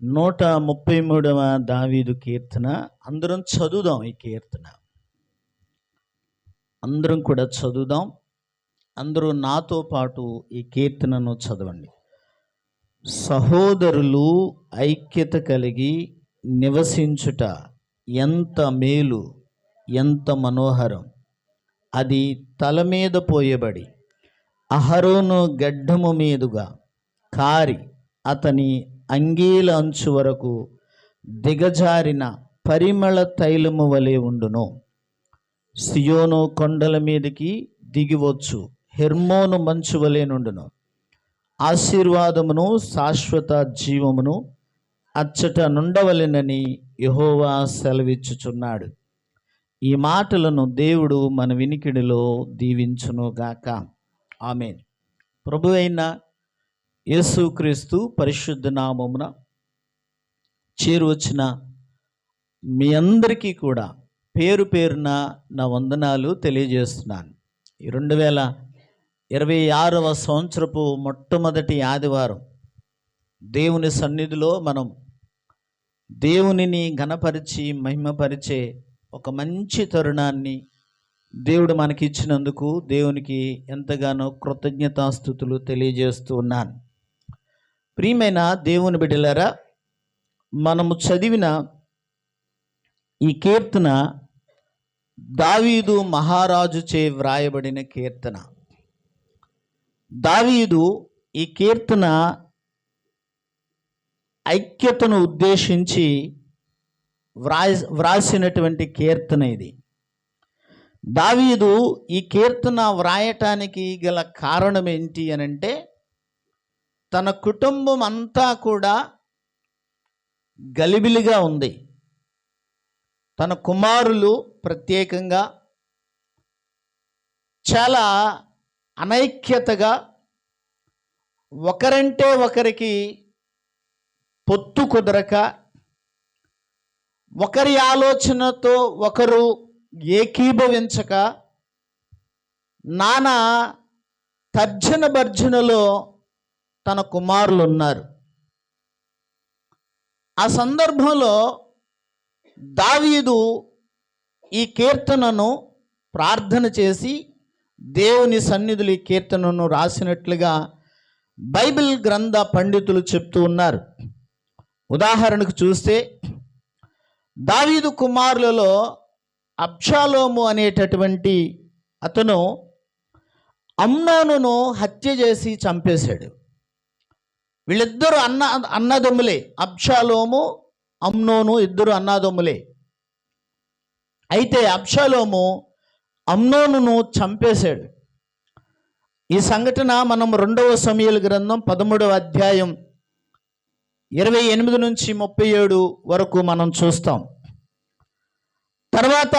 133వ దావీదు కీర్తన. అందరం చదువుదాం. ఈ కీర్తన అందరం కూడా చదువుదాం. అందరూ నాతో పాటు ఈ కీర్తనను చదవండి. సహోదరులు ఐక్యత కలిగి నివసించుట ఎంత మేలు, ఎంత మనోహరం. అది తల మీద పోయబడి అహరోను గడ్డము మీదుగా కారి అతని అంగీల అంచు వరకు దిగజారిన పరిమళ తైలము వలె ఉండును. సియోను కొండల మీదకి దిగివచ్చు, హెర్మోను మంచు వలె నుండును. ఆశీర్వాదమును శాశ్వత జీవమును అచ్చట నుండవలెనని యెహోవా సెలవిచ్చుచున్నాడు. ఈ మాటలను దేవుడు మన వినికిడిలో దీవించునుగాక. ఆమేన్. ప్రభు అయిన యేసుక్రీస్తు పరిశుద్ధ నామమున చేరువచ్చిన మీ అందరికీ కూడా పేరు పేరున నా వందనాలు తెలియజేస్తున్నాను. ఈ 2026వ సంవత్సరపు మొట్టమొదటి ఆదివారం దేవుని సన్నిధిలో మనం దేవునిని ఘనపరిచి మహిమపరిచే ఒక మంచి తరుణాన్ని దేవుడు మనకి ఇచ్చినందుకు దేవునికి ఎంతగానో కృతజ్ఞతాస్తుతులు తెలియజేస్తూ ఉన్నాను. ప్రియమైన దేవుని బిడ్డలారా, మనము చదివిన ఈ కీర్తన దావీదు మహారాజుచే వ్రాయబడిన కీర్తన. దావీదు ఈ కీర్తన ఐక్యతను ఉద్దేశించి వ్రాసినటువంటి కీర్తన ఇది. దావీదు ఈ కీర్తన వ్రాయటానికి గల కారణం ఏంటి అనంటే, తన కుటుంబం అంతా కూడా గలిబిలిగా ఉంది. తన కుమారులు ప్రత్యేకంగా చాలా అనైక్యతగా, ఒకరంటే ఒకరికి పొత్తు కుదరక, ఒకరి ఆలోచనతో ఒకరు ఏకీభవించక, నానా తర్జన భర్జనలో తన కుమారులు ఉన్నారు. ఆ సందర్భంలో దావీదు ఈ కీర్తనను ప్రార్థన చేసి దేవుని సన్నిధిలో ఈ కీర్తనను రాసినట్లుగా బైబిల్ గ్రంథ పండితులు చెప్తూ ఉన్నారు. ఉదాహరణకు చూస్తే, దావీదు కుమారులలో అబ్షాలోము అనేటటువంటి అతను అమ్నోనును హత్య చేసి చంపేశాడు. వీళ్ళిద్దరూ అన్నదమ్ములే. అబ్షాలోము, అమ్నోను ఇద్దరు అన్నదమ్ములే. అయితే అబ్షాలోము అమ్నోనును చంపేశాడు. ఈ సంఘటన మనం 2వ సమూయేలు గ్రంథం 13వ అధ్యాయం 28 నుంచి 37 వరకు మనం చూస్తాం. తర్వాత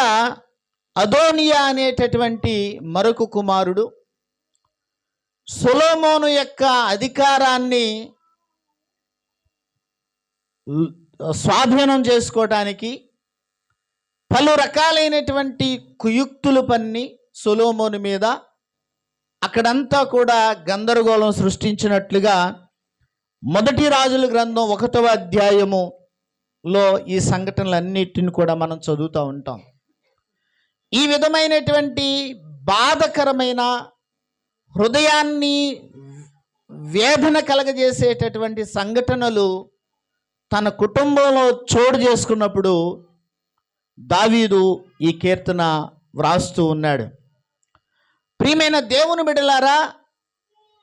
అదోనియా అనేటటువంటి మరొక కుమారుడు సొలొమోను యొక్క అధికారాన్ని స్వాధీనం చేసుకోవడానికి పలు రకాలైనటువంటి కుయుక్తులు పన్ని సొలొమోను మీద అక్కడంతా కూడా గందరగోళం సృష్టించినట్లుగా 1 రాజుల గ్రంథం 1వ అధ్యాయములో ఈ సంఘటనలన్నిటిని కూడా మనం చదువుతూ ఉంటాం. ఈ విధమైనటువంటి బాధకరమైన, హృదయాన్ని వేదన కలగజేసేటటువంటి సంఘటనలు తన కుటుంబంలో చోటు చేసుకున్నప్పుడు దావీదు ఈ కీర్తన వ్రాస్తూ ఉన్నాడు. ప్రియమైన దేవుని బిడ్డలారా,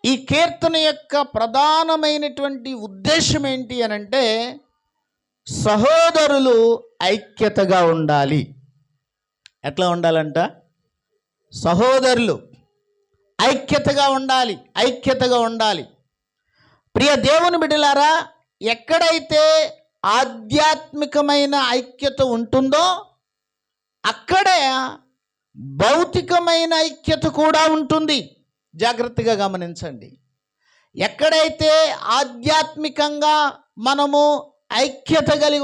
ఈ కీర్తన యొక్క ప్రధానమైనటువంటి ఉద్దేశం ఏంటి అనంటే, సహోదరులు ఐక్యతగా ఉండాలి. ఎట్లా ఉండాలంట? సహోదరులు ఐక్యతగా ఉండాలి, ఐక్యతగా ఉండాలి. ప్రియ దేవుని బిడ్డలారా, ఎక్కడైతే ఆధ్యాత్మికమైన ఐక్యత ఉంటుందో అక్కడే భౌతికమైన ఐక్యత కూడా ఉంటుంది. జాగ్రత్తగా గమనించండి. ఎక్కడైతే ఆధ్యాత్మికంగా మనము ఐక్యత కలిగి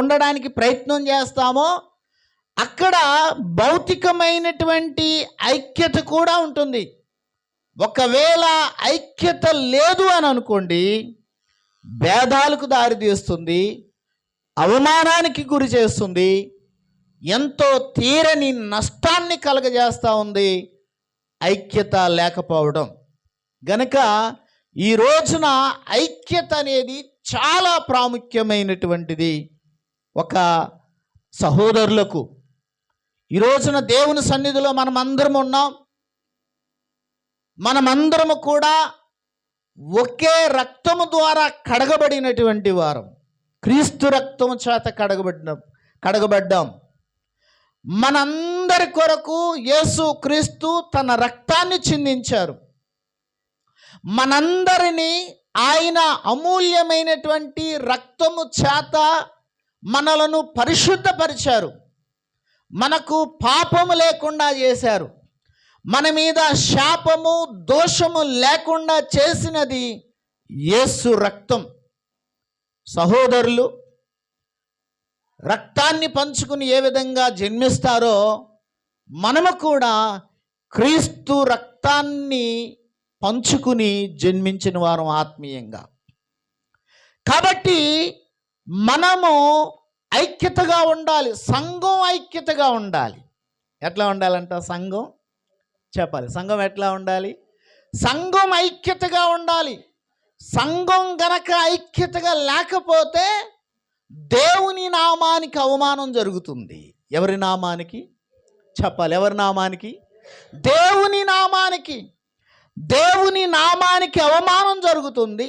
ఉండడానికి ప్రయత్నం చేస్తామో అక్కడ భౌతికమైనటువంటి ఐక్యత కూడా ఉంటుంది. ఒకవేళ ఐక్యత లేదు అని అనుకోండి, భేదాలకు దారితీస్తుంది, అవమానానికి గురి చేస్తుంది, ఎంతో తీరని నష్టాన్ని కలగజేస్తూ ఉంది ఐక్యత లేకపోవడం. గనక ఈ రోజున ఐక్యత అనేది చాలా ప్రాముఖ్యమైనటువంటిది. ఒక సహోదరులకు ఈ రోజున దేవుని సన్నిధిలో మనమందరం ఉన్నాం. మనమందరము కూడా ఒకే రక్తము ద్వారా కడగబడినటువంటి వారం. క్రీస్తు రక్తము చేత కడగబడ్డాం. మనందరి కొరకు యేసు క్రీస్తు తన రక్తాన్ని చిందించారు. మనందరినీ ఆయన అమూల్యమైనటువంటి రక్తము చేత మనలను పరిశుద్ధపరిచారు. మనకు పాపము లేకుండా చేశారు. మన మీద శాపము దోషము లేకుండా చేసినది యేసు రక్తం. సహోదరులు రక్తాన్ని పంచుకుని ఏ విధంగా జన్మిస్తారో మనము కూడా క్రీస్తు రక్తాన్ని పంచుకుని జన్మించిన వారం ఆత్మీయంగా. కాబట్టి మనము ఐక్యతగా ఉండాలి. సంఘం ఐక్యతగా ఉండాలి. ఎట్లా ఉండాలంట? సంఘం చెప్పాలి. సంఘం ఎట్లా ఉండాలి? సంఘం ఐక్యతగా ఉండాలి. సంఘం గనక ఐక్యతగా లేకపోతే దేవుని నామానికి అవమానం జరుగుతుంది. ఎవరి నామానికి? చెప్పాలి. ఎవరి నామానికి? దేవుని నామానికి. దేవుని నామానికి అవమానం జరుగుతుంది.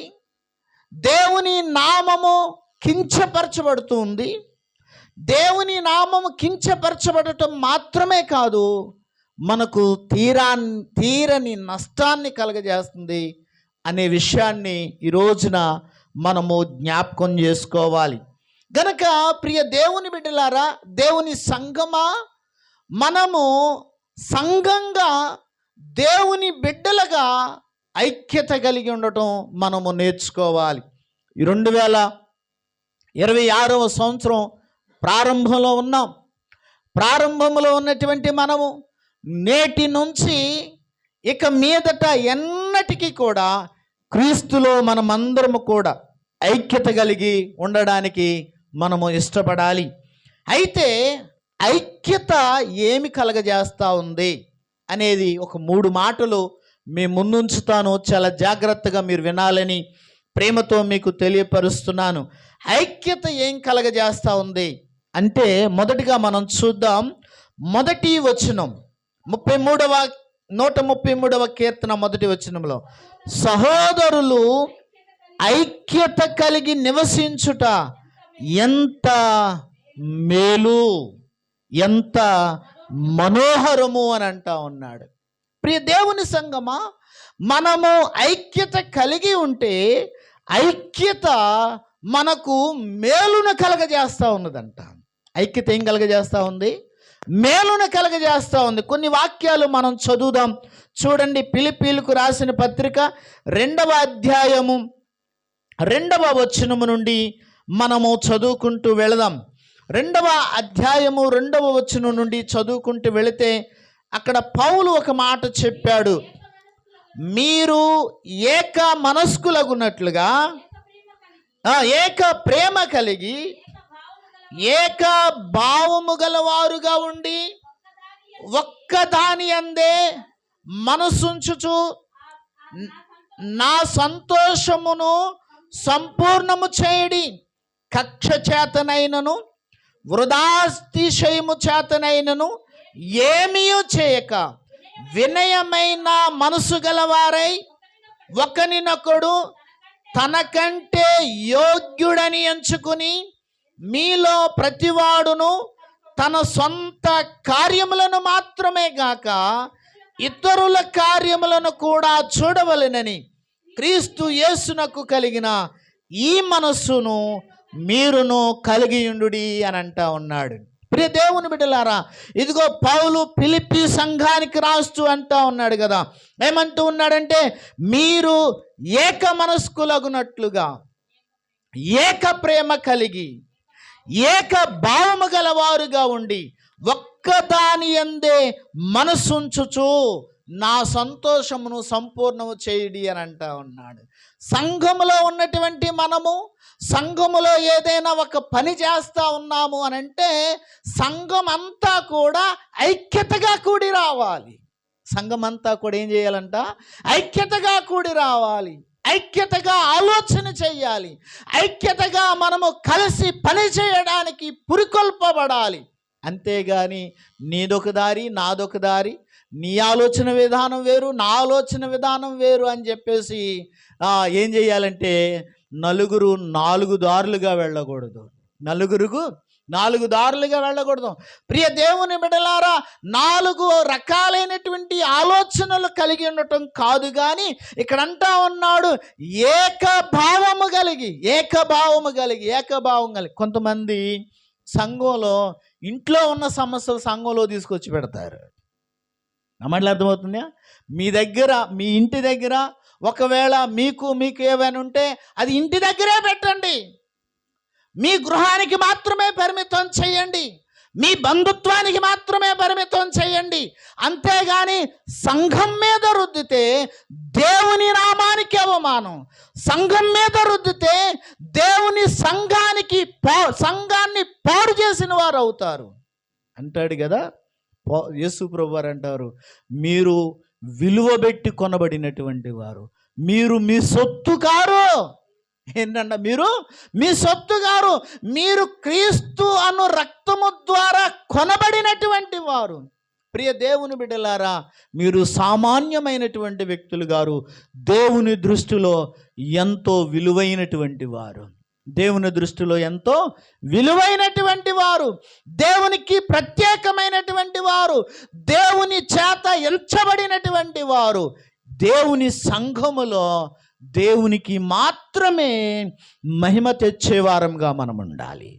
దేవుని నామము కించపరచబడుతుంది. దేవుని నామము కించపరచబడటం మాత్రమే కాదు, మనకు తీరని నష్టాన్ని కలగజేస్తుంది అనే విషయాన్ని ఈ రోజున మనము జ్ఞాపకం చేసుకోవాలి. గనక ప్రియ దేవుని బిడ్డలారా, దేవుని సంఘమా, మనము సంఘంగా దేవుని బిడ్డలుగా ఐక్యత కలిగి ఉండటం మనము నేర్చుకోవాలి. ఈ 2026వ సంవత్సరం ప్రారంభంలో ఉన్నాం. ప్రారంభంలో ఉన్నటువంటి మనము నేటి నుంచి ఇక మీదట ఎన్నటికీ కూడా క్రీస్తులో మనమందరము కూడా ఐక్యత కలిగి ఉండడానికి మనము ఇష్టపడాలి. అయితే ఐక్యత ఏమి కలగజేస్తూ ఉంది అనేది ఒక 3 మాటలు మీ ముందుంచుతాను. చాలా జాగ్రత్తగా మీరు వినాలని ప్రేమతో మీకు తెలియపరుస్తున్నాను. ఐక్యత ఏం కలగజేస్తూ ఉంది అంటే, మొదటిగా మనం చూద్దాం. మొదటి వచనం 133వ కీర్తన మొదటి వచనంలో, సహోదరులు ఐక్యత కలిగి నివసించుట ఎంత మేలు, ఎంత మనోహరము అని అంటా ఉన్నాడు. ప్రియ దేవుని సంగమా, మనము ఐక్యత కలిగి ఉంటే ఐక్యత మనకు మేలును కలగజేస్తూ ఉన్నదంట. ఐక్యత ఏం కలగజేస్తూ ఉంది? మేలును కలగజేస్తూ ఉంది. కొన్ని వాక్యాలు మనం చదువుదాం. చూడండి, ఫిలిప్పీయులకు రాసిన పత్రిక 2వ అధ్యాయము 2వ వచనము నుండి మనము చదువుకుంటూ వెళదాం. 2వ అధ్యాయము 2వ వచనం నుండి చదువుకుంటూ వెళితే అక్కడ పౌలు ఒక మాట చెప్పాడు. మీరు ఏక మనస్కులగున్నట్లుగా, ఏక ప్రేమ కలిగి, ఏక భావము గలవారుగా ఉండి, ఒక్కదాని అందే మనసుంచుచు నా సంతోషమును సంపూర్ణము చేయడి. కక్ష చేతనైనను వృధాతిశయము చేతనైనను ఏమీయూ చేయక వినయమైన మనసు గలవారై ఒకనినొకడు తనకంటే యోగ్యుడని ఎంచుకుని, మీలో ప్రతివాడును తన సొంత కార్యములను మాత్రమే గాక ఇతరుల కార్యములను కూడా చూడవలెనని క్రీస్తు యేసునకు కలిగిన ఈ మనస్సును మీరును కలిగియుండుడి అని అంటా ఉన్నాడు. ప్రియ దేవుని బిడ్డలారా, ఇదిగో పౌలు ఫిలిప్పీ సంఘానికి రాస్తూ అంటా ఉన్నాడు కదా. ఏమంటూ ఉన్నాడంటే, మీరు ఏక మనస్కులగునట్లుగా, ఏక ప్రేమ కలిగి, ఏక భావము గలవారుగా ఉండి, ఒక్కదాని యందే మనసుంచుచు నా సంతోషమును సంపూర్ణము చేయుడి అని అంటా ఉన్నాడు. సంఘములో ఉన్నటువంటి మనము సంఘములో ఏదైనా ఒక పని చేస్తూ ఉన్నాము అని అంటే సంఘం అంతా కూడా ఐక్యతగా కూడి రావాలి. సంఘం అంతా కూడా ఏం చేయాలంట? ఐక్యతగా కూడి రావాలి, ఐక్యతగా ఆలోచన చేయాలి, ఐక్యతగా మనము కలిసి పని చేయడానికి పురికొల్పబడాలి. అంతేగాని నీదొక దారి నాదొక దారి, నీ ఆలోచన విధానం వేరు నా ఆలోచన విధానం వేరు అని చెప్పేసి ఏం చేయాలంటే నలుగురు 4 దారులుగా వెళ్ళకూడదు. నలుగురుకు 4 దారులుగా వెళ్ళకూడదు. ప్రియ దేవుని బిడ్డలారా, 4 రకాలైనటువంటి ఆలోచనలు కలిగి ఉండటం కాదు, కానీ ఇక్కడ అంటా ఉన్నాడు ఏకభావము కలిగి. కొంతమంది సంఘంలో ఇంట్లో ఉన్న సమస్యలు సంఘంలో తీసుకొచ్చి పెడతారు. మాటలు అర్థమవుతుందా? మీ ఇంటి దగ్గర ఒకవేళ మీకు ఏమైనా ఉంటే అది ఇంటి దగ్గరే పెట్టండి, మీ గృహానికి మాత్రమే పరిమితం చేయండి, మీ బంధుత్వానికి మాత్రమే పరిమితం చేయండి. అంతేగాని సంఘం మీద రుద్దితే దేవుని నామానికి అవమానం, సంఘం మీద రుద్దితే దేవుని సంఘాన్ని పాడు చేసిన వారు అవుతారు అంటాడు కదా యేసు ప్రభువు వారు. అంటారు, మీరు విలువ పెట్టి కొనబడినటువంటి వారు, మీరు మీ సొత్తు కారు. ఏంటంట? మీరు మీ సొత్తు గారు, మీరు క్రీస్తు అను రక్తము ద్వారా కొనబడినటువంటి వారు. ప్రియ దేవుని బిడ్డలారా, మీరు సామాన్యమైనటువంటి వ్యక్తులు గారు, దేవుని దృష్టిలో ఎంతో విలువైనటువంటి వారు. దేవుని దృష్టిలో ఎంతో విలువైనటువంటి వారు, దేవునికి ప్రత్యేకమైనటువంటి వారు, దేవుని చేత ఎంచబడినటువంటి వారు. దేవుని సంఘములో దేవునికి మాత్రమే మహిమ తెచ్చేవారంగా మనం ఉండాలి.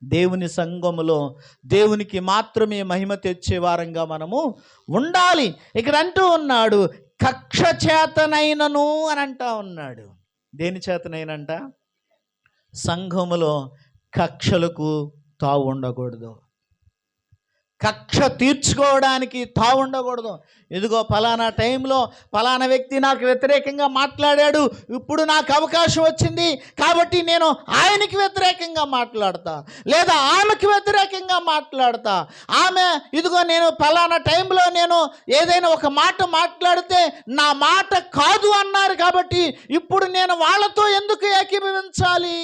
దేవుని సంఘములో దేవునికి మాత్రమే మహిమ తెచ్చేవారంగా మనము ఉండాలి. ఇక్కడ అంటూ ఉన్నాడు, కక్ష చేతనైనను అని అంటా ఉన్నాడు. దేని చేతనైనంట? సంఘములో కక్షలకు తావు ఉండకూడదు, కక్ష తీర్చుకోవడానికి తావు ఉండకూడదు. ఇదిగో ఫలానా టైంలో ఫలానా వ్యక్తి నాకు వ్యతిరేకంగా మాట్లాడాడు, ఇప్పుడు నాకు అవకాశం వచ్చింది కాబట్టి నేను ఆయనకి వ్యతిరేకంగా మాట్లాడతా, లేదా ఆమెకి వ్యతిరేకంగా మాట్లాడతా. ఆమె ఇదిగో నేను ఫలానా టైంలో నేను ఏదైనా ఒక మాట మాట్లాడితే నా మాట కాదు అన్నారు కాబట్టి ఇప్పుడు నేను వాళ్ళతో ఎందుకు ఏకీభవించాలి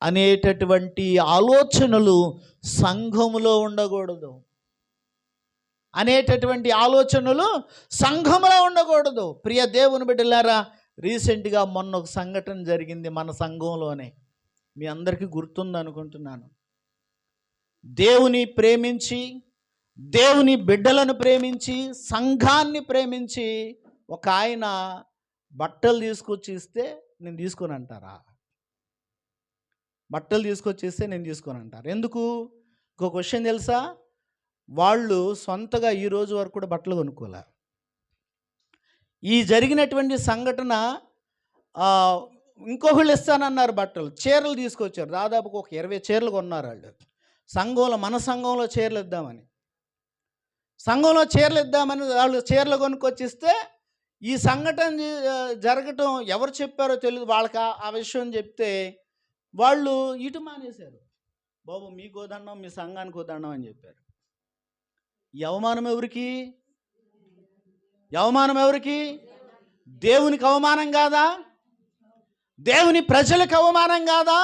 అనేటటువంటి ఆలోచనలు సంఘములో ఉండకూడదు. సంఘములో ఉండకూడదు. ప్రియ దేవుని బిడ్డలారా, రీసెంట్గా మొన్న ఒక సంఘటన జరిగింది మన సంఘంలోనే. మీ అందరికీ గుర్తుంది అనుకుంటున్నాను. దేవుని ప్రేమించి, దేవుని బిడ్డలను ప్రేమించి, సంఘాన్ని ప్రేమించి ఒక ఆయన బట్టలు తీసుకొచ్చి ఇస్తే నేను తీసుకొని అంటారా? బట్టలు తీసుకొచ్చి ఇస్తే నేను తీసుకొని అంటారు. ఎందుకు? ఇంకో క్వశ్చన్ తెలుసా? వాళ్ళు సొంతగా ఈ రోజు వరకు కూడా బట్టలు కొనుక్కోలే. ఈ జరిగినటువంటి సంఘటన ఇంకొకళ్ళు ఇస్తానన్నారు బట్టలు, చీరలు తీసుకొచ్చారు. దాదాపుగా ఒక 20 చీరలు కొన్నారు వాళ్ళు. మన సంఘంలో చీరలు ఇద్దామని వాళ్ళు చీరలు కొనుక్కొచ్చిస్తే ఈ సంఘటన జరగటం ఎవరు చెప్పారో తెలియదు. వాళ్ళకి ఆ విషయం చెప్తే వాళ్ళు ఇటు మానేశారు. బాబు మీకు దండం, మీ సంఘానికి దండం అని చెప్పారు. అవమానం ఎవరికి? దేవునికి అవమానం కాదా? దేవుని ప్రజలకు అవమానం కాదా?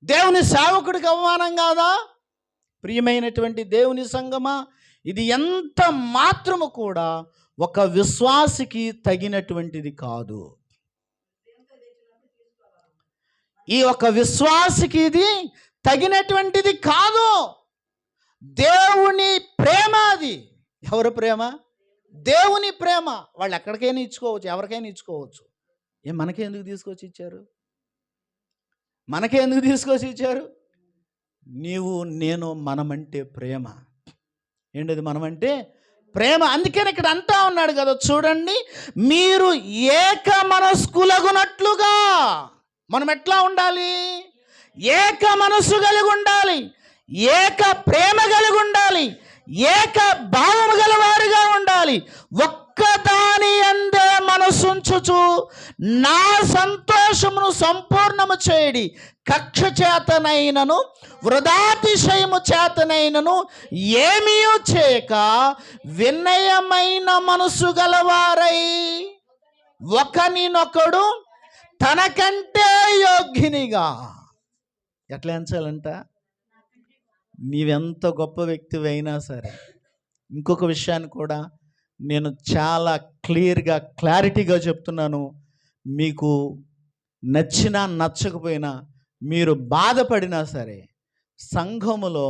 దేవుని సేవకుడికి అవమానం కాదా? ప్రియమైనటువంటి దేవుని సంఘమా, ఇది ఎంత మాత్రము కూడా ఒక విశ్వాసికి తగినటువంటిది కాదు. ఈ ఒక విశ్వాసికి ఇది తగినటువంటిది కాదు. దేవుని ప్రేమ అది. ఎవరి ప్రేమ? దేవుని ప్రేమ. వాళ్ళు ఎక్కడికైనా ఇచ్చుకోవచ్చు, ఎవరికైనా ఇచ్చుకోవచ్చు. మనకెందుకు తీసుకొచ్చి ఇచ్చారు? నీవు నేను మనమంటే ప్రేమ. ఏంటది? మనమంటే ప్రేమ. అందుకని ఇక్కడ అంటా ఉన్నాడు కదా, చూడండి, మీరు ఏక మనస్కులగునట్లుగా. మనం ఎట్లా ఉండాలి? ఏక మనస్సు కలిగి ఉండాలి, ఏక ప్రేమ కలిగి ఉండాలి, ఏక భావము గలవారుగా ఉండాలి, ఒక్క ఒక్కదాని యందే మనసుంచుచు నా సంతోషమును సంపూర్ణము చేయడి. కక్ష చేతనైనను వృధాతిశయము చేతనైనను ఏమీ చేయక వినయమైన మనసు గలవారై ఒకనినొకడు తనకంటే యోగ్యునిగా. ఎట్లా ఎంచాలంట? నీవెంత గొప్ప వ్యక్తివి అయినా సరే, ఇంకొక విషయాన్ని కూడా నేను చాలా క్లారిటీగా చెప్తున్నాను. మీకు నచ్చినా నచ్చకపోయినా, మీరు బాధపడినా సరే, సంఘములో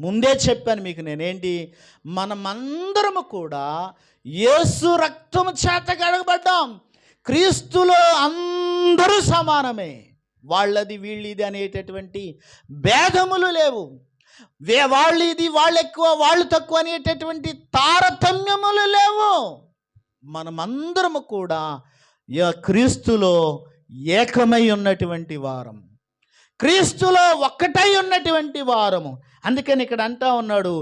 ముందే చెప్పాను మీకు నేనేంటి, మనమందరము కూడా యేసు రక్తము చేత కడగబడ్డాం. క్రీస్తులో అందరూ సమానమే. వాళ్ళది వీళ్ళది అనేటటువంటి భేదములు లేవు. వాళ్ళు ఇది, వాళ్ళు ఎక్కువ, వాళ్ళు తక్కువ అనేటటువంటి తారతమ్యములు లేవు. మనమందరము కూడా క్రీస్తులో ఏకమై ఉన్నటువంటి వారం, క్రీస్తులో ఒక్కటై ఉన్నటువంటి వారము. అందుకని ఇక్కడ అంటా ఉన్నాడు,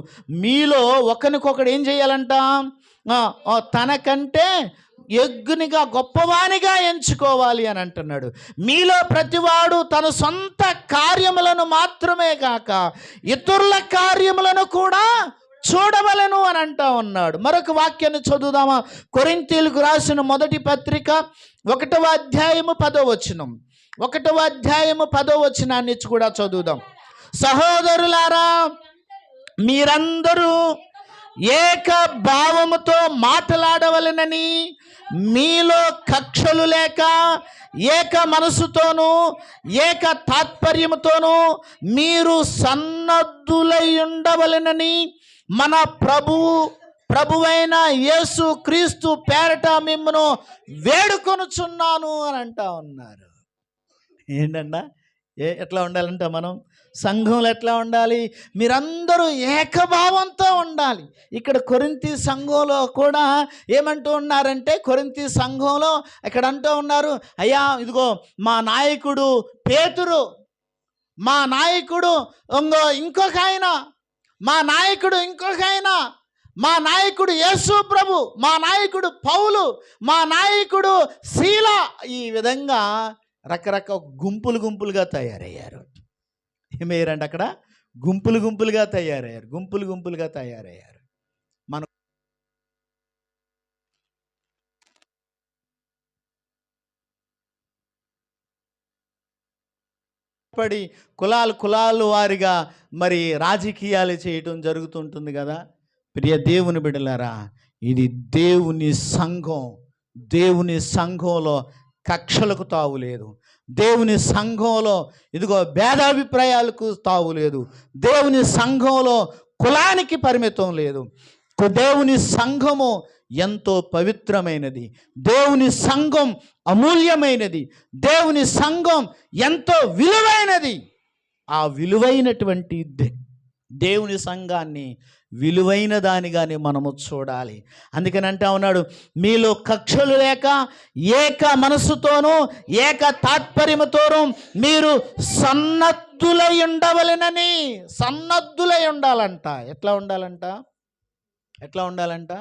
మీలో ఒకరికొకడు ఏం చేయాలంట? తనకంటే యజ్ఞునిగా గొప్పవానిగా ఎంచుకోవాలి అని అంటున్నాడు. మీలో ప్రతివాడు తన సొంత కార్యములను మాత్రమే కాక ఇతరుల కార్యములను కూడా చూడవలను అని అంటా ఉన్నాడు. మరొక వాక్యాన్ని చదువుదామా? కొరింథీయులకు రాసిన మొదటి పత్రిక 1వ అధ్యాయము 10వ వచనం. 1వ అధ్యాయము 10వ వచనాన్ని కూడా చదువుదాం. సహోదరులారా, మీరందరూ ఏక భావముతో మాట్లాడవలెనని మీలో కక్షలు లేక ఏక మనసుతోనూ ఏక తాత్పర్యముతోనూ మీరు సన్నద్ధులై ఉండవలెనని మన ప్రభువైన యేసు క్రీస్తు పేరట మిమ్మును వేడుకొనుచున్నాను అని అంటా ఉన్నారు. ఏంటంట? ఎట్లా ఉండాలంట? మనం సంఘంలో ఎట్లా ఉండాలి? మీరందరూ ఏకభావంతో ఉండాలి. ఇక్కడ కొరింథీ సంఘంలో కూడా ఏమంటూ ఉన్నారంటే, కొరింథీ సంఘంలో ఇక్కడ అంటూ ఉన్నారు, అయ్యా ఇదిగో మా నాయకుడు పేతురు, మా నాయకుడు ఇంకొక ఆయన, మా నాయకుడు ఇంకొక ఆయన, మా నాయకుడు యేసు ప్రభు, మా నాయకుడు పౌలు, మా నాయకుడు శీల. ఈ విధంగా రకరకాల గుంపులుగా తయారయ్యారు. ఏమయ్యారంటే అక్కడ గుంపులుగా తయారయ్యారు. మనం పడి కులాలు వారిగా మరి రాజకీయాలు చేయటం జరుగుతుంటుంది కదా. ప్రియ దేవుని బిడ్డలారా, ఇది దేవుని సంఘం. దేవుని సంఘంలో కక్షలకు తావులేదు. దేవుని సంఘంలో ఇదిగో భేదాభిప్రాయాలకు తావులేదు. దేవుని సంఘంలో కులానికి పరిమితం లేదు. దేవుని సంఘము ఎంతో పవిత్రమైనది. దేవుని సంఘం అమూల్యమైనది. దేవుని సంఘం ఎంతో విలువైనది. ఆ విలువైనటువంటి దేవుని సంఘాన్ని విలువైన దానిగానే మనము చూడాలి. అందుకని అంటా ఉన్నాడు, మీలో కక్షలు లేక ఏక మనసుతోనూ ఏక తాత్పర్యముతోనూ మీరు సన్నద్ధులై ఉండవలెనని. సన్నద్ధులై ఉండాలంట. ఎట్లా ఉండాలంట?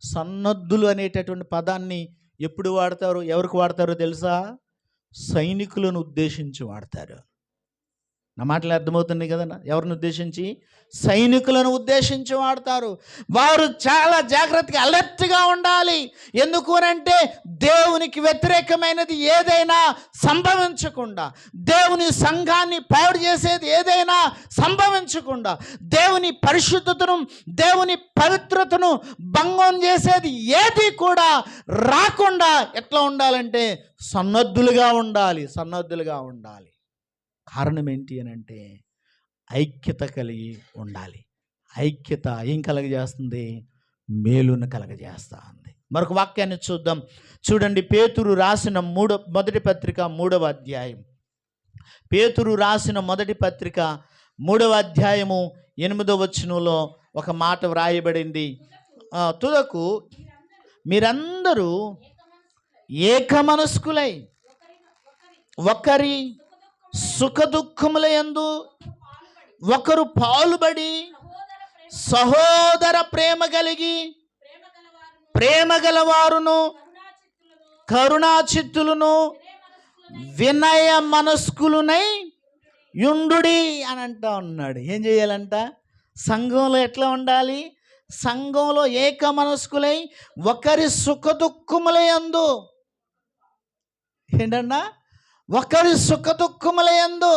సన్నద్ధులు అనేటటువంటి పదాన్ని ఎప్పుడు వాడతారు? ఎవరికి వాడతారో తెలుసా? సైనికులను ఉద్దేశించి వాడతారు. నా మాటలు అర్థమవుతుంది కదా? ఎవరిని ఉద్దేశించి? సైనికులను ఉద్దేశించి వాడతారు. వారు చాలా జాగ్రత్తగా అలర్ట్గా ఉండాలి. ఎందుకు అంటే దేవునికి వ్యతిరేకమైనది ఏదైనా సంభవించకుండా, దేవుని సంఘాన్ని పాడు చేసేది ఏదైనా సంభవించకుండా, దేవుని పరిశుద్ధతను దేవుని పవిత్రతను భంగం చేసేది ఏది కూడా రాకుండా ఎట్లా ఉండాలంటే సన్నద్ధులుగా ఉండాలి. కారణం ఏంటి అని అంటే ఐక్యత కలిగి ఉండాలి. ఐక్యత ఏం కలగజేస్తుంది? మేలును కలగజేస్తా ఉంది. మరొక వాక్యాన్ని చూద్దాం. చూడండి, పేతురు రాసిన మొదటి పత్రిక 3వ అధ్యాయం. పేతురు రాసిన మొదటి పత్రిక 3వ అధ్యాయము 8వ వచనంలో ఒక మాట వ్రాయబడింది. తుదకు మీరందరూ ఏకమనస్కులై ఒకరి సుఖదుఖముల యందు ఒకరు పాలుబడి సహోదర ప్రేమ కలిగి ప్రేమ గలవారును కరుణాచిత్తులను వినయ మనస్కులునై యుండుడి అని అంటా ఉన్నాడు. ఏం చేయాలంట? సంఘంలో ఎట్లా ఉండాలి? సంఘంలో ఏక మనస్కులై ఒకరి సుఖదుఖముల యందు, ఏంటన్నా, ఒకరి సుఖదుఖముల యందు,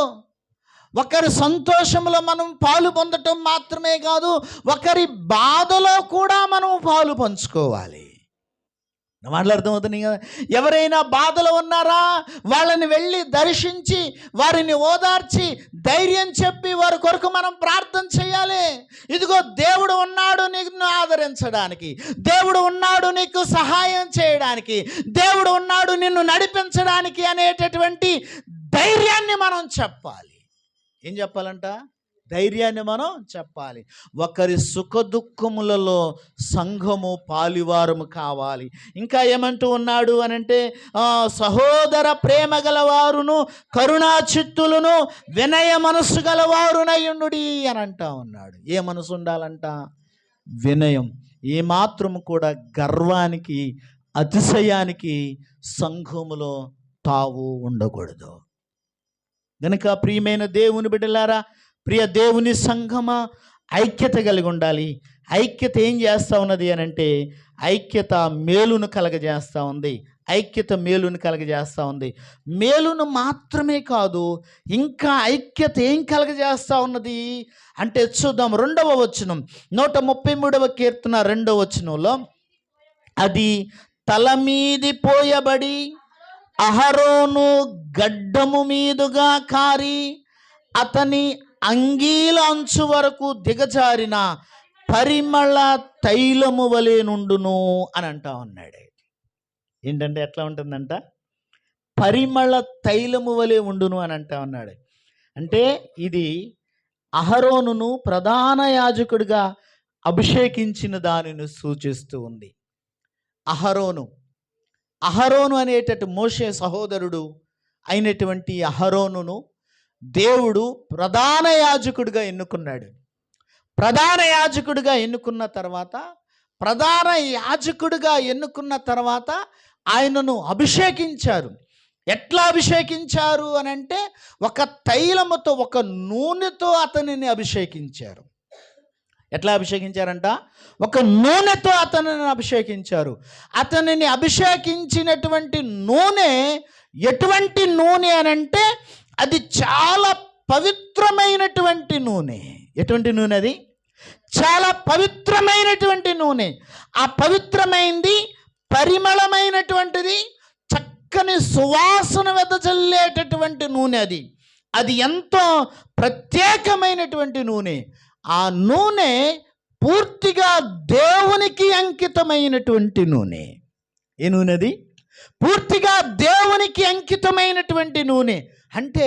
ఒకరి సంతోషంలో మనం పాలు పొందటం మాత్రమే కాదు, ఒకరి బాధలో కూడా మనం పాలు పంచుకోవాలి. మాటలు అర్థమవుతున్నాయి కదా? ఎవరైనా బాధలో ఉన్నారా, వాళ్ళని వెళ్ళి దర్శించి వారిని ఓదార్చి ధైర్యం చెప్పి వారి కొరకు మనం ప్రార్థన చేయాలి. ఇదిగో దేవుడు ఉన్నాడు నిన్ను ఆదరించడానికి, దేవుడు ఉన్నాడు నీకు సహాయం చేయడానికి, దేవుడు ఉన్నాడు నిన్ను నడిపించడానికి అనేటటువంటి ధైర్యాన్ని మనం చెప్పాలి. ఏం చెప్పాలంట? ధైర్యాన్ని మనం చెప్పాలి. ఒకరి సుఖదుఖములలో సంఘము పాలివారము కావాలి. ఇంకా ఏమంటూ ఉన్నాడు అనంటే, సహోదర ప్రేమ గలవారును కరుణాచిత్తులను వినయ మనస్సు గలవారునయుండుడి అని అంటా ఉన్నాడు. ఏ మనసు ఉండాలంట? వినయం. ఏమాత్రము కూడా గర్వానికి అతిశయానికి సంఘములో తావు ఉండకూడదు. గనుక ప్రియమైన దేవుని బిడ్డలారా, ప్రియ దేవుని సంఘమా, ఐక్యత కలిగి ఉండాలి. ఐక్యత ఏం చేస్తూ ఉన్నది అని అంటే, ఐక్యత మేలును కలగజేస్తూ ఉంది. ఐక్యత మేలును కలగజేస్తూ ఉంది. మేలును మాత్రమే కాదు, ఇంకా ఐక్యత ఏం కలగజేస్తూ ఉన్నది అంటే చూద్దాం. 2వ వచనం, 133వ కీర్తన 2వ వచనంలో, అది తల మీది పోయబడి అహరోను గడ్డము మీదుగా కారి అతని అంగీల అంచు వరకు దిగజారిన పరిమళ తైలము వలె నుండును అని అంటా ఉన్నాడు. ఏంటంటే ఎట్లా ఉంటుందంట? పరిమళ తైలము వలె ఉండును అని అంటా ఉన్నాడు. అంటే ఇది అహరోనును ప్రధాన యాజకుడిగా అభిషేకించిన దానిని సూచిస్తూ ఉంది. అహరోను అనేటటువంటి మోషే సహోదరుడు అయినటువంటి అహరోనును దేవుడు ప్రధాన యాజకుడిగా ఎన్నుకున్నాడు. ప్రధాన యాజకుడిగా ఎన్నుకున్న తర్వాత ఆయనను అభిషేకించారు. ఎట్లా అభిషేకించారు అని అంటే, ఒక తైలముతో, ఒక నూనెతో అతనిని అభిషేకించారు. ఎట్లా అభిషేకించారంట? ఒక నూనెతో అతనిని అభిషేకించారు. అతనిని అభిషేకించినటువంటి నూనె ఎటువంటి నూనె అని అంటే, అది చాలా పవిత్రమైనటువంటి నూనె. ఎటువంటి నూనె అది? చాలా పవిత్రమైనటువంటి నూనె. ఆ పవిత్రమైనది, పరిమళమైనటువంటిది, చక్కని సువాసన వెదజల్లేటటువంటి నూనె అది. అది ఎంతో ప్రత్యేకమైనటువంటి నూనె. ఆ నూనె పూర్తిగా దేవునికి అంకితమైనటువంటి నూనె. ఏ నూనె అది? పూర్తిగా దేవునికి అంకితమైనటువంటి నూనె. అంటే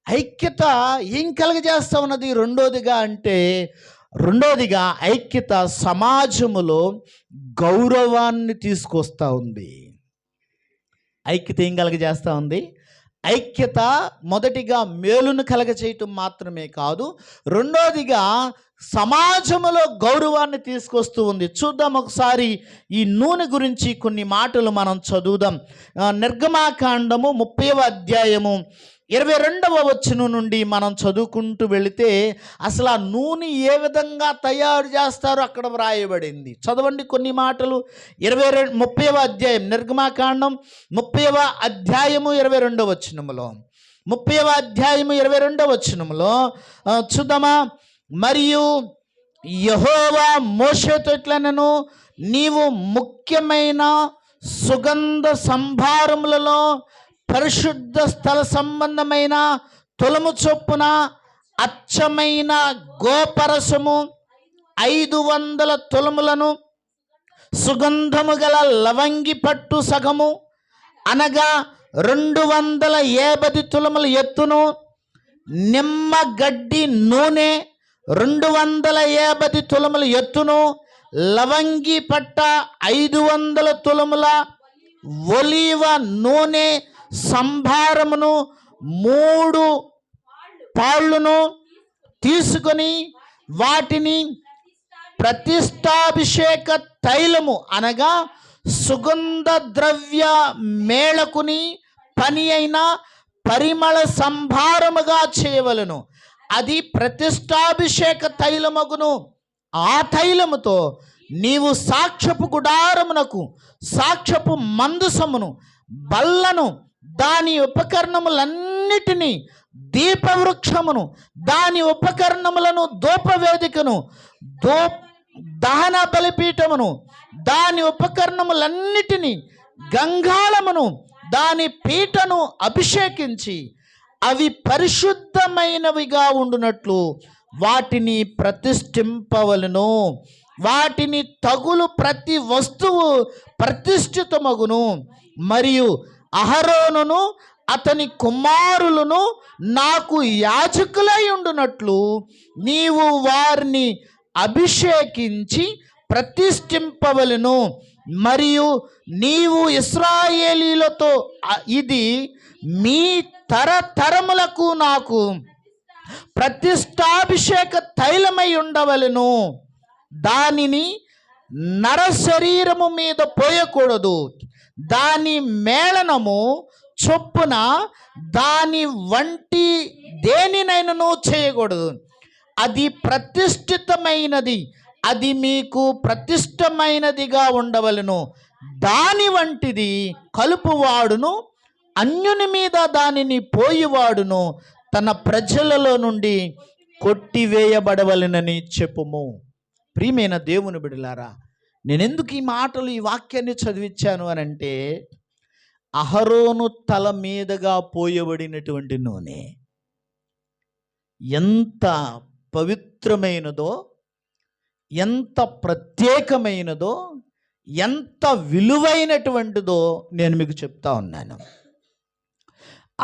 ఐక్యత ఏం కలగజేస్తా ఉన్నది? రెండోదిగా ఐక్యత సమాజములో గౌరవాన్ని తీసుకొస్తా ఉంది. ఐక్యత ఏం కలగజేస్తా ఉంది? ఐక్యత మొదటిగా మేలును కలగచేయటం మాత్రమే కాదు, రెండోదిగా సమాజంలో గౌరవాన్ని తీసుకొస్తూ ఉంది. చూద్దాం ఒకసారి ఈ నూనె గురించి కొన్ని మాటలు మనం చదువుదాం. నిర్గమాకాండము 30వ అధ్యాయము 22వ వచనం నుండి మనం చదువుకుంటూ వెళితే అసలు ఆ నూనె ఏ విధంగా తయారు చేస్తారో అక్కడ వ్రాయబడింది. చదవండి కొన్ని మాటలు. 30వ అధ్యాయం, నిర్గమాకాండం 30వ అధ్యాయము 22వ వచనములో, 30వ అధ్యాయము 22వ వచనములో చూద్దామా. మరియు యెహోవా మోషేతో ఇట్లనెను, నీవు ముఖ్యమైన సుగంధ సంభారములలో పరిశుద్ధ స్థల సంబంధమైన తులము చొప్పున అచ్చమైన గోపరసము 500 తులములను, సుగంధము గల లవంగి పట్టు సగము అనగా 250 తులముల ఎత్తును, నిమ్మ గడ్డి నూనె 250 తులముల ఎత్తును, లవంగి పట్ట 500 తులముల ఒలీవ నూనె సంభారమును 3 పాళ్ళును తీసుకొని వాటిని ప్రతిష్టాభిషేక తైలము అనగా సుగంధ ద్రవ్య మేళకుని పని అయిన పరిమళ సంభారముగా చేయవలను. అది ప్రతిష్టాభిషేక తైలమగును. ఆ తైలముతో నీవు సాక్ష్యపు గుడారమునకు, సాక్ష్యపు మందసమును, బల్లను, దాని ఉపకరణములన్నిటినీ, దీపవృక్షమును, దాని ఉపకరణములను, ధూపవేదికను, దహన బలిపీఠమును, దాని ఉపకరణములన్నిటినీ, గంగాళమును, దాని పీటను అభిషేకించి అవి పరిశుద్ధమైనవిగా ఉండునట్లు వాటిని ప్రతిష్ఠింపవలను. వాటిని తగులు ప్రతి వస్తువు ప్రతిష్ఠితమగును. మరియు అహరోనును అతని కుమారులను నాకు యాజకులై ఉండునట్లు నీవు వారిని అభిషేకించి ప్రతిష్ఠింపవలను. మరియు నీవు ఇశ్రాయేలీలతో ఇది మీ తరతరములకు నాకు ప్రతిష్టాభిషేక తైలమై ఉండవలను. దానిని నర శరీరము మీద పోయకూడదు. దాని మేళనము చొప్పున దాని వంటి దేనినైనను చేయకూడదు. అది ప్రతిష్ఠితమైనది, అది మీకు ప్రతిష్టమైనదిగా ఉండవలను. దాని వంటిది కలుపువాడును, అన్యుని మీద దానిని పోయివాడును తన ప్రజలలో నుండి కొట్టివేయబడవలెనని చెప్పుము. ప్రియమైన దేవుని బిడ్డలారా, నేనెందుకు ఈ మాటలు, ఈ వాక్యాన్ని చదివించాను అని అంటే, అహరోను తల మీదుగా పోయబడినటువంటి నూనె ఎంత పవిత్రమైనదో, ఎంత ప్రత్యేకమైనదో, ఎంత విలువైనటువంటిదో నేను మీకు చెప్తా ఉన్నాను.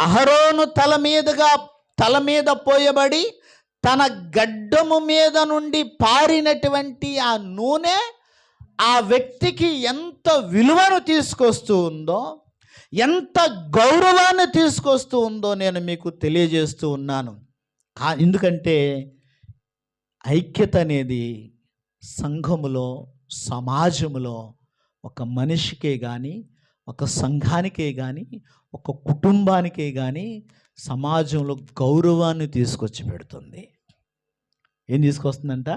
అహరోను తల మీద పోయబడి తన గడ్డము మీద నుండి పారినటువంటి ఆ నూనె ఆ వ్యక్తికి ఎంత విలువను తీసుకొస్తూ ఉందో, ఎంత గౌరవాన్ని తీసుకొస్తూ ఉందో నేను మీకు తెలియజేస్తూ ఉన్నాను. ఎందుకంటే ఐక్యత అనేది సంఘములో, సమాజములో ఒక మనిషికే కానీ, ఒక సంఘానికే కానీ, ఒక కుటుంబానికే కానీ సమాజంలో గౌరవాన్ని తీసుకొచ్చి పెడుతుంది. ఏం తీసుకొస్తుందంట?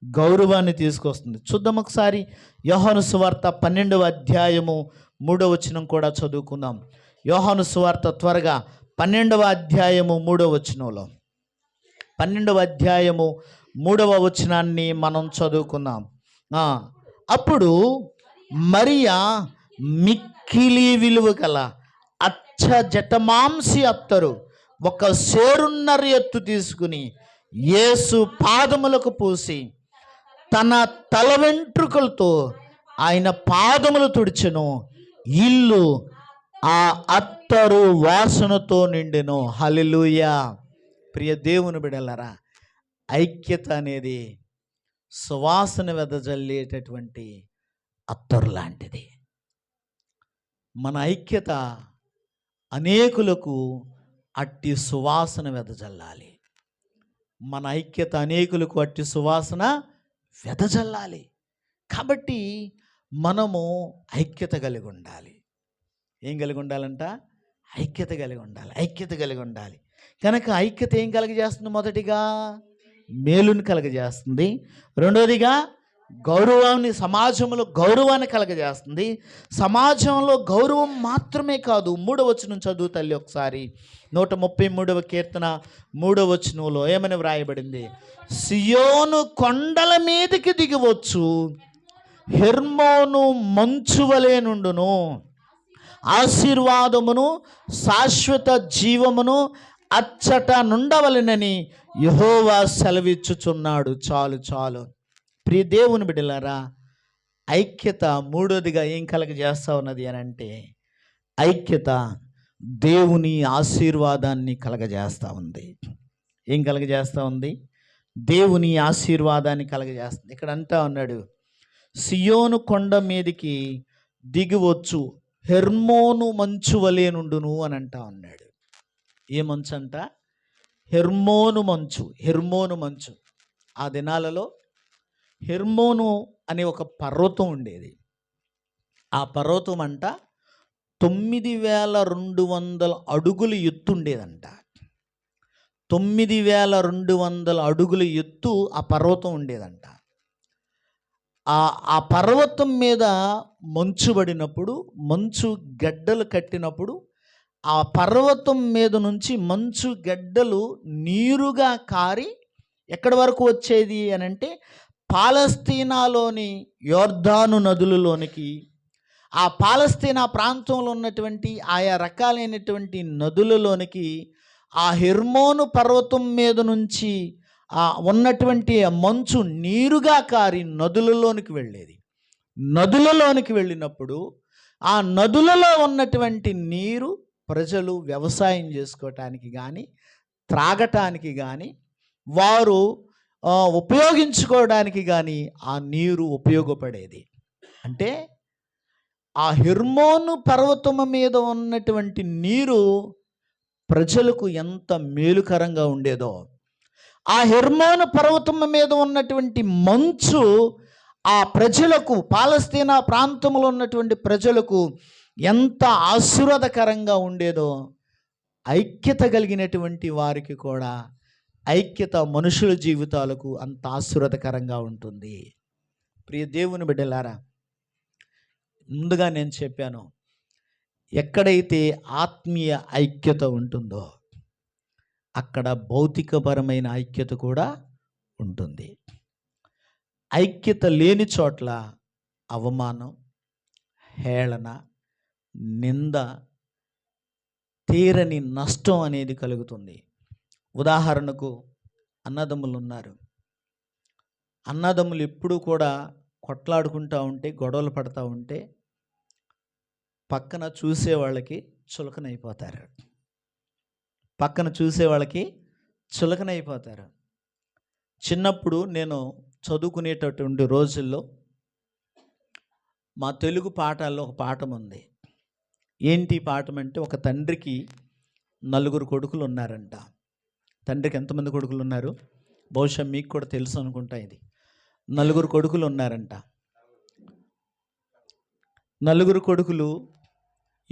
గౌరవాన్ని తీసుకొస్తుంది. చూద్దాం ఒకసారి యోహాను సువార్త 12వ అధ్యాయము 3వ వచనం కూడా చదువుకుందాం. యోహాను సువార్త త్వరగా 12వ అధ్యాయము 3వ వచనంలో, 12వ అధ్యాయము 3వ వచనాన్ని మనం చదువుకుందాం. అప్పుడు మరియా మిక్కిలి విలువ గల అచ్చ జటమాంసి అత్తరు ఒక సేరున్నర ఎత్తు తీసుకుని యేసు పాదములకు పూసి తన తల వెంట్రుకలతో ఆయన పాదములు తుడిచెను. ఇల్లు ఆ అత్తరు వాసనతో నిండెను. హల్లెలూయా. ప్రియ దేవుని బిడ్డలారా, ఐక్యత అనేది సువాసన వెదజల్లేటటువంటి అత్తరు లాంటిది. మన ఐక్యత అనేకులకు అట్టి సువాసన వెదజల్లాలి. మన ఐక్యత అనేకులకు అట్టి సువాసన వెదజల్లాలి. కాబట్టి మనము ఐక్యత కలిగి ఉండాలి. ఏం కలిగి ఉండాలంట? ఐక్యత కలిగి ఉండాలి. ఐక్యత కలిగి ఉండాలి. కనుక ఐక్యత ఏం కలగజేస్తుంది? మొదటిగా మేలుని కలగజేస్తుంది. రెండోదిగా గౌరవాన్ని, సమాజంలో గౌరవాన్ని కలగజేస్తుంది. సమాజంలో గౌరవం మాత్రమే కాదు, 3వ వచనం చదువు తల్లి ఒకసారి. 133వ కీర్తన 3వ వచనంలో ఏమని వ్రాయబడింది? సియోను కొండల మీదకి దిగివచ్చు, హెర్మోను మంచు వలె నుండును. ఆశీర్వాదమును శాశ్వత జీవమును అచ్చట నుండవలెనని యెహోవా సెలవిచ్చుచున్నాడు. చాలు చాలు. ప్రియ దేవుని బిడ్డలారా, ఐక్యత మూడోదిగా ఏం కలగజేస్తా ఉన్నది అని అంటే, ఐక్యత దేవుని ఆశీర్వాదాన్ని కలగజేస్తూ ఉంది. ఏం కలగజేస్తూ ఉంది? దేవుని ఆశీర్వాదాన్ని కలగజేస్తుంది. ఇక్కడ అంటా ఉన్నాడు, సియోను కొండ మీదికి దిగివచ్చు హెర్మోను మంచు వలె నుండును అని అంటా ఉన్నాడు. ఏ మంచు అంట? హెర్మోను మంచు. హెర్మోను మంచు. ఆ దినాలలో హెర్మోను అనే ఒక పర్వతం ఉండేది. ఆ పర్వతం అంట 9200 అడుగులు ఎత్తు ఉండేదంట. 9200 అడుగుల ఎత్తు ఆ పర్వతం ఉండేదంట. ఆ పర్వతం మీద మంచు పడినప్పుడు, మంచు గడ్డలు కట్టినప్పుడు, ఆ పర్వతం మీద నుంచి మంచు గడ్డలు నీరుగా కారి ఎక్కడి వరకు వచ్చేది అని అంటే పాలస్తీనాలోని యోర్దాను నదులలోనికి, ఆ పాలస్తీనా ప్రాంతంలో ఉన్నటువంటి ఆయా రకాలైనటువంటి నదులలోనికి ఆ హెర్మోను పర్వతం మీద నుంచి ఉన్నటువంటి మంచు నీరుగా కారి నదులలోనికి వెళ్ళేది. నదులలోనికి వెళ్ళినప్పుడు ఆ నదులలో ఉన్నటువంటి నీరు ప్రజలు వ్యవసాయం చేసుకోవటానికి కానీ, త్రాగటానికి కానీ, వారు ఉపయోగించుకోవడానికి కానీ ఆ నీరు ఉపయోగపడేది. అంటే ఆ హెర్మోను పర్వతము మీద ఉన్నటువంటి నీరు ప్రజలకు ఎంత మేలుకరంగా ఉండేదో, ఆ హెర్మోను పర్వతము మీద ఉన్నటువంటి మంచు ఆ ప్రజలకు, పాలస్తీనా ప్రాంతంలో ఉన్నటువంటి ప్రజలకు ఎంత ఆశీర్వాదకరంగా ఉండేదో, ఐక్యత కలిగినటువంటి వారికి కూడా ఐక్యత మనుషుల జీవితాలకు అంత ఆశీర్వాదకరంగా ఉంటుంది. ప్రియ దేవుని బిడ్డలారా, ముందుగా నేను చెప్పాను, ఎక్కడైతే ఆత్మీయ ఐక్యత ఉంటుందో అక్కడ భౌతికపరమైన ఐక్యత కూడా ఉంటుంది. ఐక్యత లేని చోట్ల అవమానం, హేళన, నింద, తీరని నష్టం అనేది కలుగుతుంది. ఉదాహరణకు అన్నదమ్ములు ఉన్నారు. అన్నదమ్ములు ఎప్పుడూ కూడా కొట్లాడుకుంటూ ఉంటే, గొడవలు పడుతూ ఉంటే పక్కన చూసే వాళ్ళకి చులకనైపోతారు. పక్కన చూసే వాళ్ళకి చులకనైపోతారు. చిన్నప్పుడు నేను చదువుకునేటటువంటి రోజుల్లో మా తెలుగు పాఠాల్లో ఒక పాఠం ఉంది. ఏంటి పాఠం అంటే, ఒక తండ్రికి 4 కొడుకులు ఉన్నారంట. తండ్రికి ఎంతమంది కొడుకులు ఉన్నారు? బహుశా మీకు కూడా తెలుసు అనుకుంటా. ఇది 4 కొడుకులు ఉన్నారంట. 4 కొడుకులు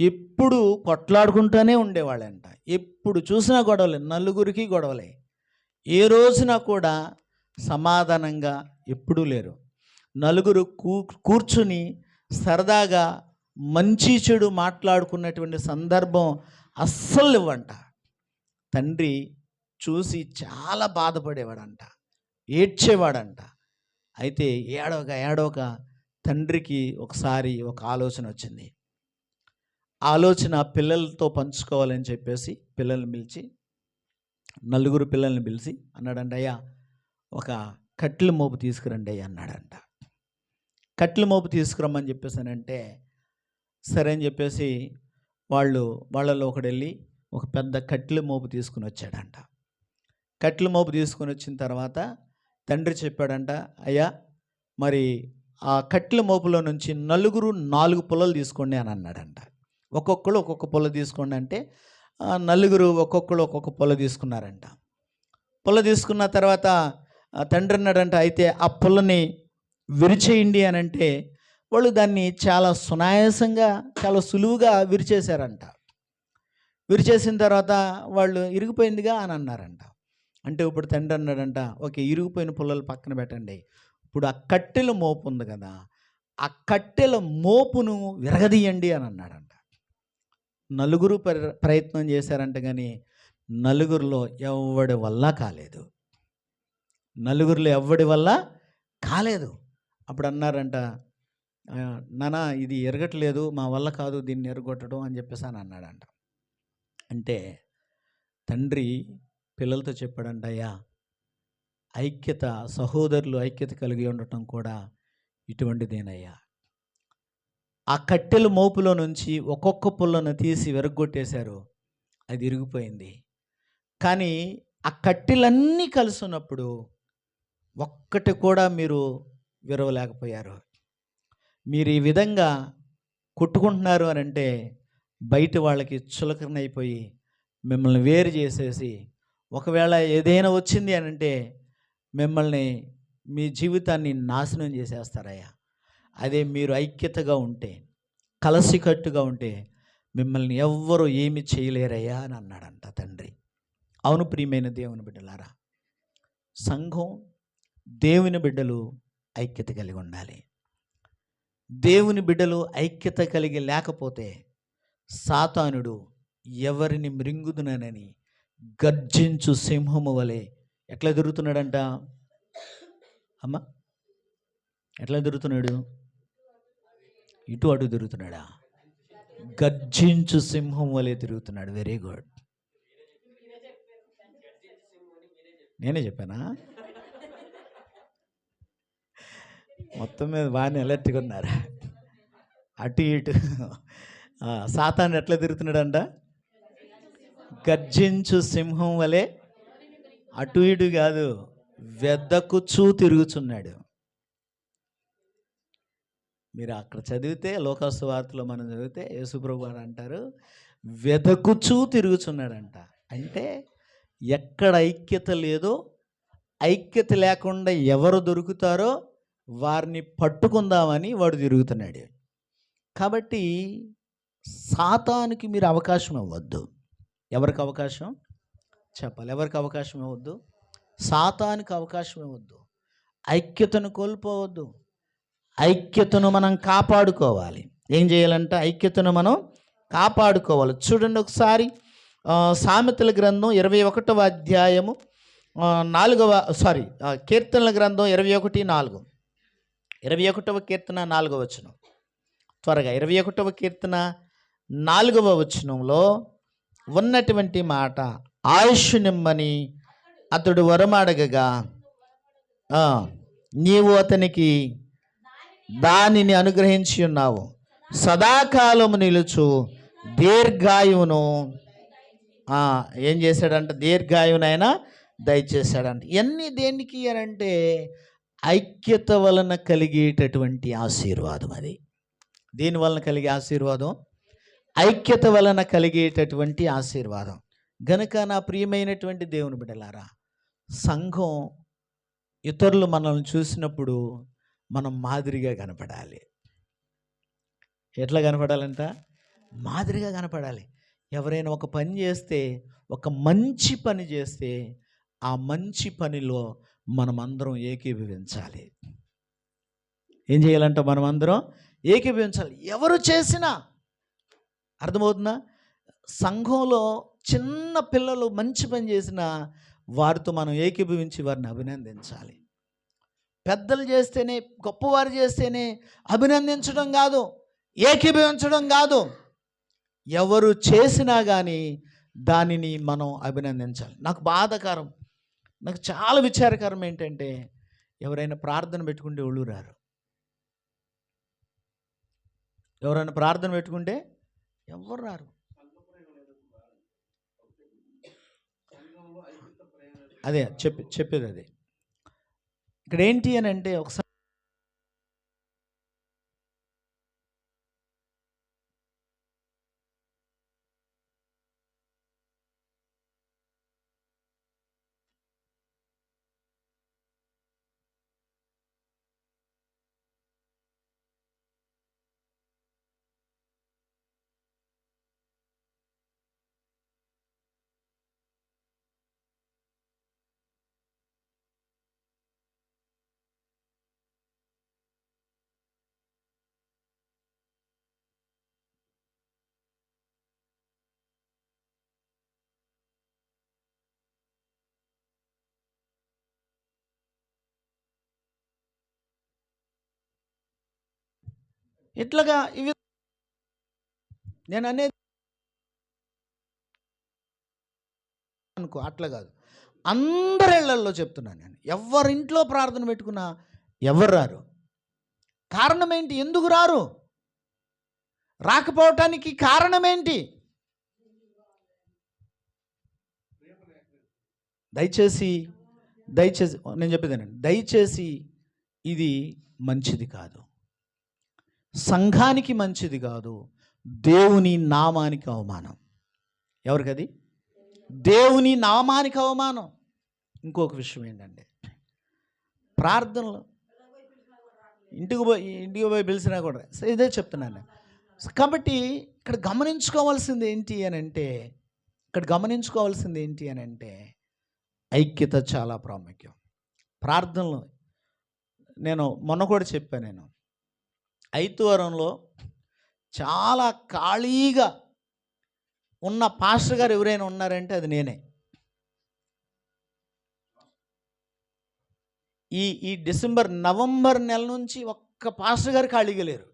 ఎప్పుడు కొట్లాడుకుంటూనే ఉండేవాళ్ళంట. ఎప్పుడు చూసినా గొడవలే, 4కి గొడవలే. ఏ రోజున కూడా సమాధానంగా ఎప్పుడూ లేరు. 4 కూర్చుని సరదాగా మంచి చెడు మాట్లాడుకున్నటువంటి సందర్భం అస్సలు ఇవ్వంట. తండ్రి చూసి చాలా బాధపడేవాడంట, ఏడ్చేవాడంట. అయితే ఏడవక తండ్రికి ఒకసారి ఒక ఆలోచన వచ్చింది. ఆలోచన పిల్లలతో పంచుకోవాలని చెప్పేసి పిల్లల్ని పిలిచి, 4 పిల్లల్ని పిలిచి అన్నాడంట, అయ్యా ఒక కట్టెల మోపు తీసుకురండి అయ్యా అన్నాడంట. కట్టెల మోపు తీసుకురమ్మని చెప్పేసానంటే సరే అని చెప్పేసి వాళ్ళలో ఒకడు వెళ్ళి ఒక పెద్ద కట్టెల మోపు తీసుకుని వచ్చాడంట. కట్టెల మోపు తీసుకొని వచ్చిన తర్వాత తండ్రి చెప్పాడంట, అయ్యా మరి ఆ కట్టెల మోపులో నుంచి 4 పుల్లలు తీసుకోండి అని అన్నాడంట. ఒక్కొక్కరు ఒక్కొక్క పుల్ల తీసుకోండి అంటే 4 ఒక్కొక్కరు ఒక్కొక్క పుల్ల తీసుకున్నారంట. పుల్ల తీసుకున్న తర్వాత తండ్రి అన్నాడంట, అయితే ఆ పుల్లని విరిచేయండి అని అంటే వాళ్ళు దాన్ని చాలా సునాయాసంగా, చాలా సులువుగా విరిచేశారంట. విరిచేసిన తర్వాత వాళ్ళు ఇరిగిపోయిందిగా అని అన్నారంట. అంటే ఇప్పుడు తండ్రి అన్నాడంట, ఓకే ఇరిగిపోయిన పుల్లలు పక్కన పెట్టండి, ఇప్పుడు ఆ కట్టెల మోపు ఉంది కదా, ఆ కట్టెల మోపును విరగదీయండి అని అన్నాడంట. 4 ప్రయత్నం చేశారంట, కానీ 4లో ఎవడి వల్ల కాలేదు. 4లో ఎవడి వల్ల కాలేదు. అప్పుడు అన్నారంట, నాన్న ఇది ఎరగట్లేదు, మా వల్ల కాదు దీన్ని ఎరగొట్టడం అని చెప్పేసి అని అన్నాడంట. అంటే తండ్రి పిల్లలతో చెప్పాడంట, అయ్యా ఐక్యత, సహోదరులు ఐక్యత కలిగి ఉండటం కూడా ఇటువంటిదేనయ్యా. ఆ కట్టెల మోపులో నుంచి ఒక్కొక్క పుల్లను తీసి విరగొట్టేశారు, అది ఇరిగిపోయింది. కానీ ఆ కట్టెలన్నీ కలిసి ఉన్నప్పుడు ఒక్కటి కూడా మీరు విరవలేకపోయారు. మీరు ఈ విధంగా కొట్టుకుంటున్నారు అని అంటే బయట వాళ్ళకి చులకనైపోయి మిమ్మల్ని వేరు చేసేసి, ఒకవేళ ఏదైనా వచ్చింది అని అంటే మిమ్మల్ని, మీ జీవితాన్ని నాశనం చేసేస్తారయ్యా. అదే మీరు ఐక్యతగా ఉంటే, కలసికట్టుగా ఉంటే మిమ్మల్ని ఎవ్వరూ ఏమి చేయలేరయ్యా అని అన్నాడంట తండ్రి. అవును ప్రియమైన దేవుని బిడ్డలారా, సంఘం, దేవుని బిడ్డలు ఐక్యత కలిగి ఉండాలి. దేవుని బిడ్డలు ఐక్యత కలిగి లేకపోతే సాతానుడు ఎవరిని మృంగుదునని గర్జించు సింహము వలె ఎట్లా తిరుగుతున్నాడంట అమ్మ? ఎట్లా తిరుగుతున్నాడు? ఇటు అటు తిరుగుతున్నాడా? గర్జించు సింహం వలె తిరుగుతున్నాడు. Very good. నేనే చెప్పానా? మొత్తం మీద బాగానే అలర్ట్గా ఉన్నారు. అటు ఇటు సాతాను ఎట్లా తిరుగుతున్నాడంట? గర్జించు సింహం వలె అటు ఇటు కాదు, వెదకుచూ తిరుగుతున్నాడు. మీరు అక్కడ చదివితే, లోకాసు వార్తలో మనం చదివితే యేసుప్రభు వారు అంటారు, వెదకుచూ తిరుగుతున్నాడంట. అంటే ఎక్కడ ఐక్యత లేదో, ఐక్యత లేకుండా ఎవరు దొరుకుతారో వారిని పట్టుకుందామని వాడు తిరుగుతున్నాడు. కాబట్టి సాతానికి మీరు అవకాశం ఇవ్వద్దు. ఎవరికి అవకాశం చెప్పాలి? ఎవరికి అవకాశం ఇవ్వద్దు? సాతానికి అవకాశం ఇవ్వద్దు. ఐక్యతను కోల్పోవద్దు. ఐక్యతను మనం కాపాడుకోవాలి. ఏం చేయాలంటే ఐక్యతను మనం కాపాడుకోవాలి. చూడండి ఒకసారి సామెతల గ్రంథం 21వ అధ్యాయము కీర్తనల గ్రంథం 21:4. 21వ కీర్తన 4వ వచనం. త్వరగా 21వ కీర్తన 4వ వచనంలో ఉన్నటువంటి మాట, ఆయుష్ నిమ్మని అతడు వరమాడగగా నీవు అతనికి దానిని అనుగ్రహించి ఉన్నావు, సదాకాలము నిలుచు దీర్ఘాయువును ఏం చేశాడంట? దీర్ఘాయువునైనా దయచేశాడంట. ఇవన్నీ దేనికి అని అంటే ఐక్యత వలన కలిగేటటువంటి ఆశీర్వాదం. అది దీని వలన కలిగే ఆశీర్వాదం, ఐక్యత వలన కలిగేటటువంటి ఆశీర్వాదం. గనుక నా ప్రియమైనటువంటి దేవుని బిడ్డలారా, సంఘం ఇతరులు మనల్ని చూసినప్పుడు మనం మాదిరిగా కనపడాలి. ఎట్లా కనపడాలంట? మాదిరిగా కనపడాలి. ఎవరైనా ఒక పని చేస్తే, ఒక మంచి పని చేస్తే, ఆ మంచి పనిలో మనమందరం ఏకీభవించాలి. ఏం చేయాలంట? మనమందరం ఏకీభవించాలి. ఎవరు చేసినా, అర్థమవుతుందా? సంఘంలో చిన్న పిల్లలు మంచి పని చేసినా వారితో మనం ఏకీభవించి వారిని అభినందించాలి. పెద్దలు చేస్తేనే, గొప్పవారు చేస్తేనే అభినందించడం కాదు, ఏకీభవించడం కాదు. ఎవరు చేసినా కానీ దానిని మనం అభినందించాలి. నాకు బాధాకరం, నాకు చాలా విచారకరం ఏంటంటే ఎవరైనా ప్రార్థన పెట్టుకుంటే ఒళ్ళు రారు. ఎవరైనా ప్రార్థన పెట్టుకుంటే ఎవరు రారు. అదే చెప్పేది అదే. ఇక్కడ ఏంటి అని అంటే ఒకసారి ఇట్లాగా ఇవి నేను అనేది అనుకో, అట్లా కాదు. అందరి ఇళ్లల్లో చెప్తున్నాను నేను, ఎవరింట్లో ప్రార్థన పెట్టుకున్నా ఎవరు రారు. కారణం ఏంటి? ఎందుకు రారు? రాకపోవటానికి కారణం ఏంటి? దయచేసి దయచేసి నేను చెప్పేదేనండి, దయచేసి ఇది మంచిది కాదు, సంఘానికి మంచిది కాదు, దేవుని నామానికి అవమానం. ఎవరికది? దేవుని నామానికి అవమానం. ఇంకొక విషయం ఏంటంటే, ప్రార్థనలు ఇంటికి పోయి పిలిచినా కూడా ఇదే చెప్తున్నాను. కాబట్టి ఇక్కడ గమనించుకోవాల్సింది ఏంటి అని అంటే ఐక్యత చాలా ప్రాముఖ్యం. ప్రార్థనలు నేను మొన్న కూడా చెప్పాను. నేను ఐతువరంలో చాలా ఖాళీగా ఉన్న పాస్టర్ గారు ఎవరైనా ఉన్నారంటే అది నేనే. ఈ నవంబర్ నెల నుంచి ఒక్క పాస్టర్ గారు ఖాళీగా లేరు.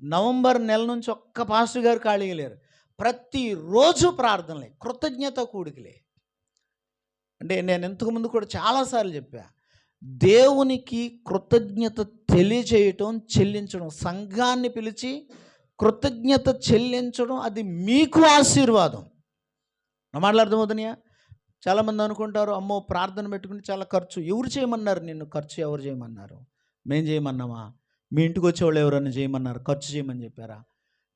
నవంబర్ నెల నుంచి ఒక్క పాస్టర్ గారు ఖాళీగా లేరు. ప్రతిరోజు ప్రార్థనలే, కృతజ్ఞత కూడికలే. అంటే నేను ఇంతకుముందు కూడా చాలాసార్లు చెప్పా, దేవునికి కృతజ్ఞత తెలియజేయటం, చెల్లించడం, సంఘాన్ని పిలిచి కృతజ్ఞత చెల్లించడం అది మీకు ఆశీర్వాదం. నా మాటలు అర్థమవుతున్నాయా? చాలామంది అనుకుంటారు, అమ్మో ప్రార్థన పెట్టుకుని చాలా ఖర్చు. ఎవరు చేయమన్నారు నిన్ను? ఖర్చు ఎవరు చేయమన్నారు? మేము చేయమన్నామా? మీ ఇంటికి వచ్చేవాళ్ళు ఎవరన్నా చేయమన్నారు? ఖర్చు చేయమని చెప్పారా?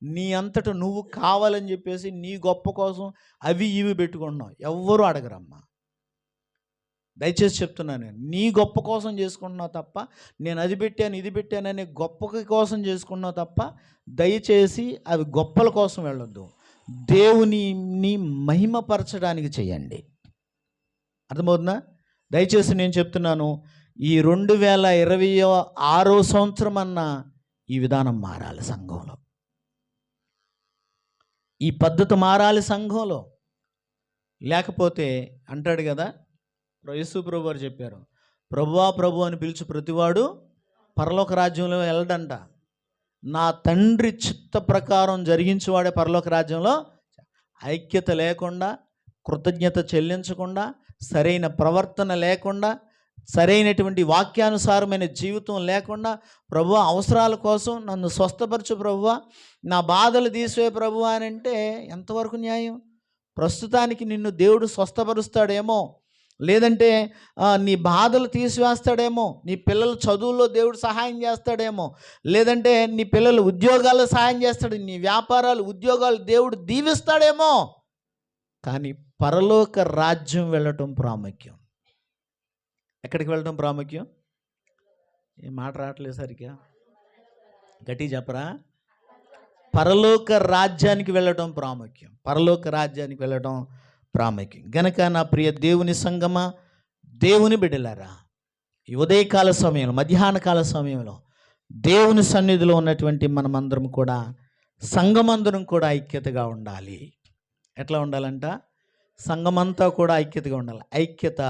నీ అంతటా నువ్వు కావాలని చెప్పేసి నీ గొప్ప కోసం అవి ఇవి పెట్టుకుంటున్నావు. ఎవ్వరూ అడగరమ్మా. దయచేసి చెప్తున్నాను, నేను నీ గొప్ప కోసం చేసుకుంటున్నావు తప్ప, నేను అది పెట్టాను ఇది పెట్టానని గొప్ప కోసం చేసుకున్నావు తప్ప, దయచేసి అవి గొప్పల కోసం వెళ్ళొద్దు. దేవుని మహిమపరచడానికి చేయండి. అర్థమవుతుందా? దయచేసి నేను చెప్తున్నాను, ఈ 2026 సంవత్సరం అన్న ఈ విధానం మారాలి సంఘంలో. ఈ పద్ధతి మారాలి సంఘంలో. లేకపోతే అంటాడు కదా, యేసు ప్రభు వారు చెప్పారు, ప్రభువా ప్రభు అని పిలిచి ప్రతివాడు పరలోక రాజ్యంలో వెళ్ళడంట. నా తండ్రి చిత్త ప్రకారం జరిగించేవాడే పరలోక రాజ్యంలో. ఐక్యత లేకుండా, కృతజ్ఞత చెల్లించకుండా, సరైన ప్రవర్తన లేకుండా, సరైనటువంటి వాక్యానుసారమైన జీవితం లేకుండా, ప్రభువా అవసరాల కోసం నన్ను స్వస్థపరచు ప్రభువా, నా బాధలు తీసివే ప్రభువా అని అంటే ఎంతవరకు న్యాయం? ప్రస్తుతానికి నిన్ను దేవుడు స్వస్థపరుస్తాడేమో, లేదంటే నీ బాధలు తీసివేస్తాడేమో, నీ పిల్లల చదువుల్లో దేవుడు సహాయం చేస్తాడేమో, లేదంటే నీ పిల్లల ఉద్యోగాల్లో సహాయం చేస్తాడు, నీ వ్యాపారాలు ఉద్యోగాలు దేవుడు దీవిస్తాడేమో. కానీ పరలోక రాజ్యం వెళ్ళటం ప్రాముఖ్యం. ఎక్కడికి వెళ్ళటం ప్రాముఖ్యం? ఏ మాట రావట్లేదు సరిగ్గా, గట్టి చెప్పరా? పరలోక రాజ్యానికి వెళ్ళటం ప్రాముఖ్యం. పరలోక రాజ్యానికి వెళ్ళటం ప్రాముఖ్యం. గనక నా ప్రియ దేవుని సంగమా, దేవుని బిడ్డలారా, ఈ ఉదయకాల సమయంలో, మధ్యాహ్న కాల సమయంలో దేవుని సన్నిధిలో ఉన్నటువంటి మనమందరం కూడా, సంఘమందరం కూడా ఐక్యతగా ఉండాలి. ఎట్లా ఉండాలంట? సంఘమంతా కూడా ఐక్యతగా ఉండాలి. ఐక్యత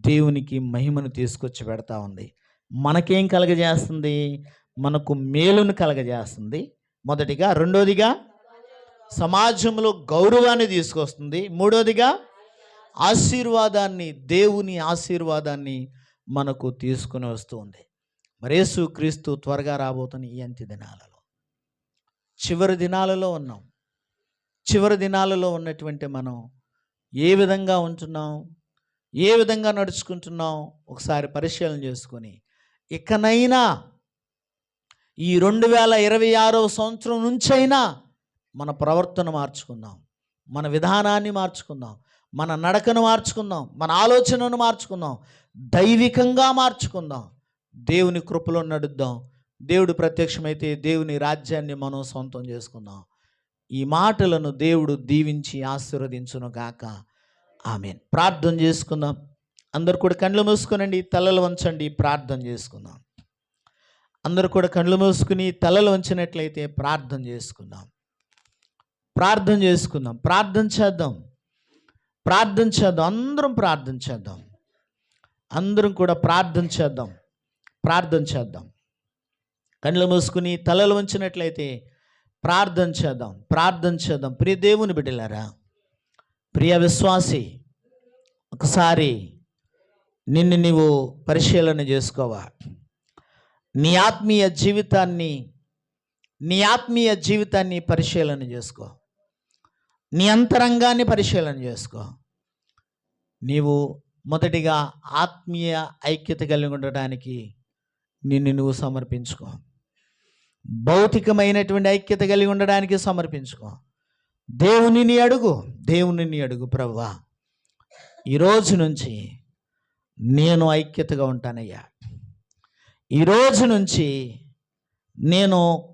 దేవునికి మహిమను తీసుకొచ్చి పెడతా ఉంది. మనకేం కలగజేస్తుంది? మనకు మేలును కలగజేస్తుంది మొదటిగా. రెండోదిగా సమాజంలో గౌరవాన్ని తీసుకొస్తుంది. మూడోదిగా ఆశీర్వాదాన్ని, దేవుని ఆశీర్వాదాన్ని మనకు తీసుకుని వస్తుంది. మరి యేసు క్రీస్తు త్వరగా రాబోతున్న ఈ అంత్య దినాలలో, చివరి దినాలలో ఉన్నాం. చివరి దినాలలో ఉన్నటువంటి మనం ఏ విధంగా ఉంటున్నాం, ఏ విధంగా నడుచుకుంటున్నాం ఒకసారి పరిశీలన చేసుకొని, ఇకనైనా ఈ 2026 సంవత్సరం నుంచైనా మన ప్రవర్తన మార్చుకుందాం, మన విధానాన్ని మార్చుకుందాం, మన నడకను మార్చుకుందాం, మన ఆలోచనను మార్చుకుందాం, దైవికంగా మార్చుకుందాం, దేవుని కృపలో నడుద్దాం. దేవుడు ప్రత్యక్షమైతే దేవుని రాజ్యాన్ని మనం సొంతం చేసుకుందాం. ఈ మాటలను దేవుడు దీవించి ఆశీర్వదించును గాక. ఆమేన్. ప్రార్థన చేసుకుందాం. అందరు కూడా కళ్ళు మూసుకునండి, తలలు వంచండి, ప్రార్థన చేసుకుందాం. అందరూ కూడా కళ్ళు మూసుకుని తలలు వంచినట్లయితే ప్రార్థన చేసుకుందాం. ప్రార్థన చేసుకుందాం. ప్రార్థన చేద్దాం. ప్రార్థన చేద్దాం. అందరం ప్రార్థన చేద్దాం. అందరం కూడా ప్రార్థన చేద్దాం. ప్రార్థన చేద్దాం. కళ్ళు మూసుకుని తలలు వంచినట్లయితే ప్రార్థన చేద్దాం. ప్రార్థన చేద్దాం. ప్రియ దేవుని బిడ్డలారా, ప్రియ విశ్వాసి, ఒకసారి నిన్ను నీవు పరిశీలన చేసుకోవా. నీ ఆత్మీయ జీవితాన్ని పరిశీలన చేసుకో. నీ అంతరంగాన్ని పరిశీలన చేసుకో. నీవు మొదటిగా ఆత్మీయ ఐక్యత కలిగి ఉండడానికి నిన్ను నువ్వు సమర్పించుకో. భౌతికమైనటువంటి ఐక్యత కలిగి ఉండడానికి సమర్పించుకో. దేవునిని అడుగు, ప్రభువా ఈరోజు నుంచి నేను ఐక్యతగా ఉంటానయ్యా. ఈరోజు నుంచి నేను